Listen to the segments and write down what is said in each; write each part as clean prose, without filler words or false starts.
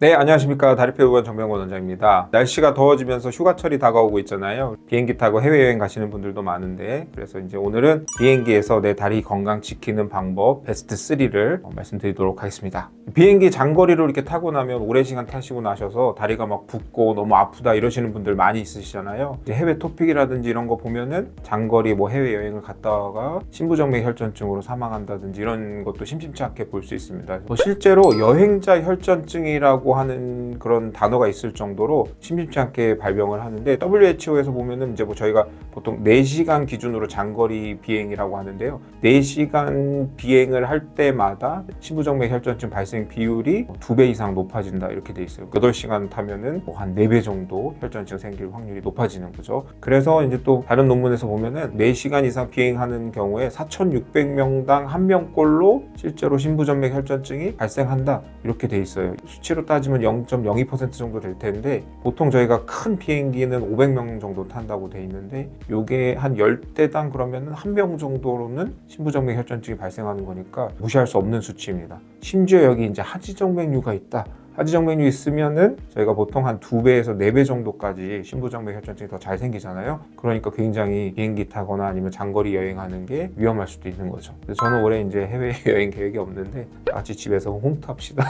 네, 안녕하십니까. 다리페우관 정명원 원장입니다. 날씨가 더워지면서 휴가철이 다가오고 있잖아요. 비행기 타고 해외여행 가시는 분들도 많은데, 그래서 이제 오늘은 비행기에서 내 다리 건강 지키는 방법 베스트 3를 말씀드리도록 하겠습니다. 비행기 장거리로 이렇게 타고 나면 오랜 시간 타시고 나셔서 다리가 막 붓고 너무 아프다 이러시는 분들 많이 있으시잖아요. 해외 토픽이라든지 이런 거 보면은 장거리 해외여행을 갔다가 심부정맥 혈전증으로 사망한다든지 이런 것도 심심치 않게 볼 수 있습니다. 실제로 여행자 혈전증이라고 하는 그런 단어가 있을 정도로 심심치 않게 발병을 하는데, WHO에서 보면은 이제 저희가 보통 4시간 기준으로 장거리 비행이라고 하는데요. 4시간 비행을 할 때마다 심부정맥 혈전증 발생 비율이 2배 이상 높아진다 이렇게 돼 있어요. 8시간 타면은 한 4배 정도 혈전증 생길 확률이 높아지는 거죠. 그래서 이제 또 다른 논문에서 보면은 4시간 이상 비행하는 경우에 4,600명당 1명꼴로 실제로 심부정맥 혈전증이 발생한다 이렇게 돼 있어요. 수치로 따지면 0.02% 정도 될 텐데, 보통 저희가 큰 비행기는 500명 정도 탄다고 돼 있는데, 요게 한 10대당 그러면 1명 정도로는 심부정맥 혈전증이 발생하는 거니까 무시할 수 없는 수치입니다. 심지어 여기 이제 하지정맥류가 있다. 하지정맥류 있으면은 저희가 보통 한 2배에서 4배 정도까지 심부정맥 혈전증이 더 잘 생기잖아요. 그러니까 굉장히 비행기 타거나 아니면 장거리 여행하는 게 위험할 수도 있는 거죠. 그래서 저는 올해 이제 해외 여행 계획이 없는데 같이 집에서 홈트합시다.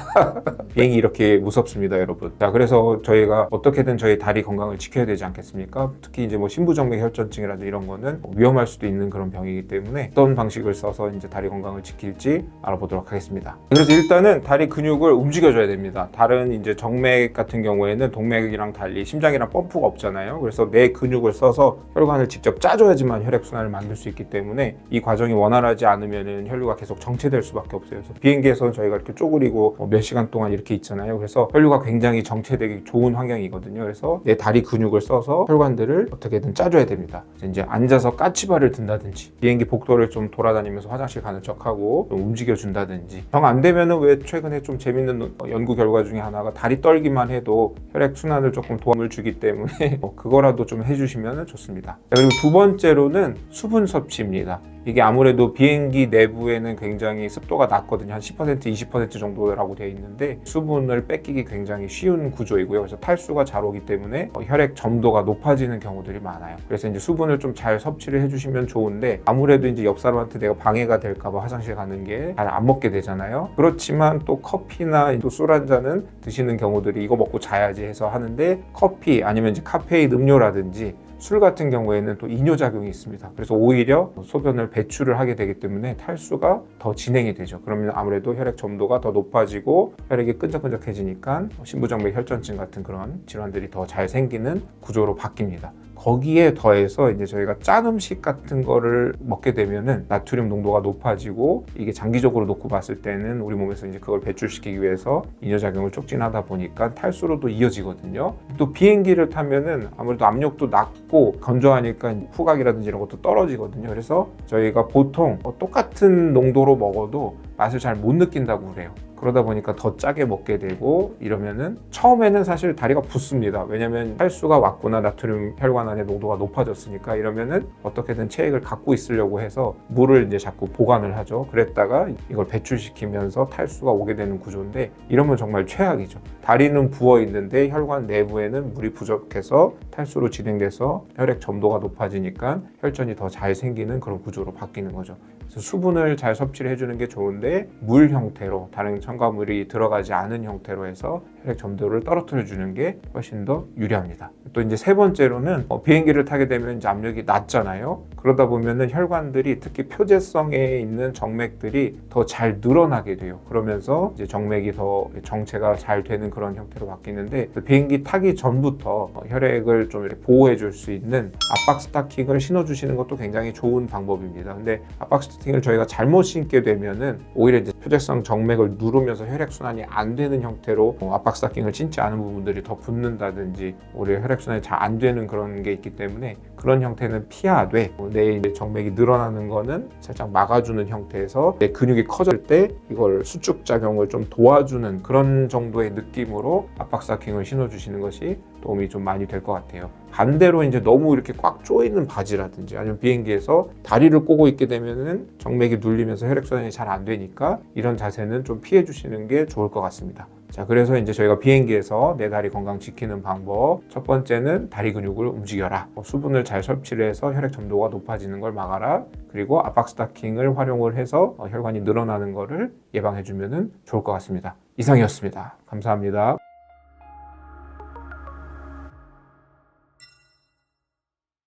비행이 이렇게 무섭습니다, 여러분. 자, 그래서 저희가 어떻게든 저희 다리 건강을 지켜야 되지 않겠습니까? 특히 이제 심부정맥 혈전증이라든지 이런 거는 위험할 수도 있는 그런 병이기 때문에 어떤 방식을 써서 이제 다리 건강을 지킬지 알아보도록 하겠습니다. 그래서 일단은 다리 근육을 움직여줘야 됩니다. 다른 이제 정맥 같은 경우에는 동맥이랑 달리 심장이랑 펌프가 없잖아요. 그래서 내 근육을 써서 혈관을 직접 짜줘야지만 혈액순환을 만들 수 있기 때문에 이 과정이 원활하지 않으면 혈류가 계속 정체될 수밖에 없어요. 그래서 비행기에서는 저희가 이렇게 쪼그리고 몇 시간 동안 이렇게 있잖아요. 그래서 혈류가 굉장히 정체되기 좋은 환경이거든요. 그래서 내 다리 근육을 써서 혈관들을 어떻게든 짜줘야 됩니다. 이제 앉아서 까치발을 든다든지, 비행기 복도를 좀 돌아다니면서 화장실 가는 척하고 좀 움직여준다든지, 정 안 되면은 왜 최근에 좀 재밌는 연구 결과 중에 하나가 다리 떨기만 해도 혈액 순환을 조금 도움을 주기 때문에 그거라도 좀 해주시면 좋습니다. 그리고 두 번째로는 수분 섭취입니다. 이게 아무래도 비행기 내부에는 굉장히 습도가 낮거든요. 한 10%, 20% 정도라고 되어 있는데 수분을 뺏기기 굉장히 쉬운 구조이고요. 그래서 탈수가 잘 오기 때문에 혈액 점도가 높아지는 경우들이 많아요. 그래서 이제 수분을 좀 잘 섭취를 해주시면 좋은데, 아무래도 이제 옆 사람한테 내가 방해가 될까봐 화장실 가는 게 잘 안 먹게 되잖아요. 그렇지만 또 커피나 또 술 한 잔은 드시는 경우들이 이거 먹고 자야지 해서 하는데, 커피 아니면 이제 카페인 음료라든지 술 같은 경우에는 또 이뇨작용이 있습니다. 그래서 오히려 소변을 배출을 하게 되기 때문에 탈수가 더 진행이 되죠. 그러면 아무래도 혈액 점도가 더 높아지고 혈액이 끈적끈적해지니까 심부정맥 혈전증 같은 그런 질환들이 더 잘 생기는 구조로 바뀝니다. 거기에 더해서 이제 저희가 짠 음식 같은 거를 먹게 되면은 나트륨 농도가 높아지고, 이게 장기적으로 놓고 봤을 때는 우리 몸에서 이제 그걸 배출시키기 위해서 이뇨작용을 촉진하다 보니까 탈수로도 이어지거든요. 또 비행기를 타면은 아무래도 압력도 낮고 건조하니까 후각이라든지 이런 것도 떨어지거든요. 그래서 저희가 보통 똑같은 농도로 먹어도 맛을 잘 못 느낀다고 그래요. 그러다 보니까 더 짜게 먹게 되고, 이러면은 처음에는 사실 다리가 붓습니다. 왜냐면 탈수가 왔구나, 나트륨 혈관 안에 농도가 높아졌으니까. 이러면은 어떻게든 체액을 갖고 있으려고 해서 물을 이제 자꾸 보관을 하죠. 그랬다가 이걸 배출시키면서 탈수가 오게 되는 구조인데, 이러면 정말 최악이죠. 다리는 부어 있는데 혈관 내부에는 물이 부족해서 탈수로 진행돼서 혈액 점도가 높아지니까 혈전이 더 잘 생기는 그런 구조로 바뀌는 거죠. 그래서 수분을 잘 섭취를 해주는 게 좋은데, 물 형태로, 다른 첨가물이 들어가지 않은 형태로 해서 혈액 점도를 떨어뜨려 주는 게 훨씬 더 유리합니다. 또 이제 세 번째로는 비행기를 타게 되면 이제 압력이 낮잖아요. 그러다 보면은 혈관들이, 특히 표재성에 있는 정맥들이 더 잘 늘어나게 돼요. 그러면서 이제 정맥이 더 정체가 잘 되는 그런 형태로 바뀌는데, 비행기 타기 전부터 혈액을 좀 이렇게 보호해 줄 수 있는 압박 스타킹을 신어주시는 것도 굉장히 좋은 방법입니다. 근데 압박 스타킹을 저희가 잘못 신게 되면은 오히려 이제 표재성 정맥을 누르면서 혈액 순환이 안 되는 형태로 압박 스타킹을 신지 않은 부분들이 더 붓는다든지 오히려 혈액 순환이 잘 안 되는 그런 게 있기 때문에 그런 형태는 피하되 내 이제 정맥이 늘어나는 거는 살짝 막아주는 형태에서 내 근육이 커질 때 이걸 수축 작용을 좀 도와주는 그런 정도의 느낌으로 압박 스타킹을 신어주시는 것이 도움이 좀 많이 될 것 같아요. 반대로 이제 너무 이렇게 꽉 조이는 바지라든지 아니면 비행기에서 다리를 꼬고 있게 되면은 정맥이 눌리면서 혈액순환이 잘 안 되니까 이런 자세는 좀 피해 주시는 게 좋을 것 같습니다. 자, 그래서 이제 저희가 비행기에서 내 다리 건강 지키는 방법, 첫 번째는 다리 근육을 움직여라. 수분을 잘 섭취를 해서 혈액 점도가 높아지는 걸 막아라. 그리고 압박 스타킹을 활용을 해서 혈관이 늘어나는 거를 예방해 주면은 좋을 것 같습니다. 이상이었습니다. 감사합니다.